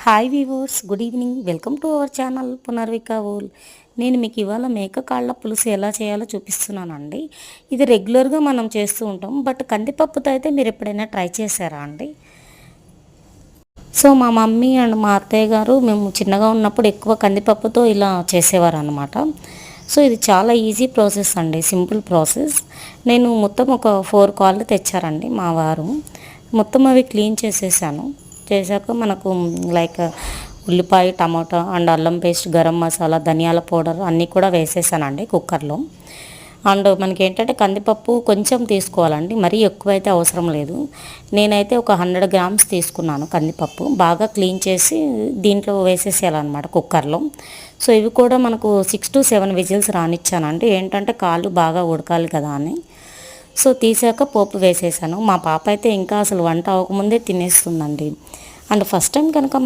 Hi viewers, good evening. Welcome to our channel పునర్విక వోల్. నేను మీకు ఇవాళ మేక కాళ్ళ పులుసు ఎలా చేయాలో చూపిస్తున్నానండి. ఇది రెగ్యులర్గా మనం చేస్తూ ఉంటాం, బట్ కందిపప్పుతో అయితే మీరు ఎప్పుడైనా ట్రై చేశారా అండి? సో మా మమ్మీ అండ్ మా అత్తయ్య గారు మేము చిన్నగా ఉన్నప్పుడు ఎక్కువ కందిపప్పుతో ఇలా చేసేవారు అనమాట. సో ఇది చాలా ఈజీ ప్రాసెస్ అండి, సింపుల్ ప్రాసెస్. నేను మొత్తం ఒక 4 కాళ్ళు తెచ్చారండి మా వారు. మొత్తం అవి క్లీన్ చేసేసాను. చేశాక మనకు లైక్ ఉల్లిపాయ, టమాటా అండ్ అల్లం పేస్ట్, గరం మసాలా, ధనియాల పౌడర్ అన్నీ కూడా వేసేసానండి కుక్కర్లో. అండ్ మనకి ఏంటంటే కందిపప్పు కొంచెం తీసుకోవాలండి, మరీ ఎక్కువైతే అవసరం లేదు. నేనైతే ఒక 100 గ్రామ్స్ తీసుకున్నాను కందిపప్పు. బాగా క్లీన్ చేసి దీంట్లో వేసేసేయాలన్నమాట కుక్కర్లో. సో ఇవి కూడా మనకు 6 to 7 విజిల్స్ రానిచ్చానండి, ఏంటంటే కాళ్ళు బాగా ఉడకాలి కదా అని. సో తీసాక పోపు వేసేసాను. మా పాప అయితే ఇంకా అసలు వంట అవ్వకముందే తినేస్తుందండి. అండ్ ఫస్ట్ టైం కనుక మనం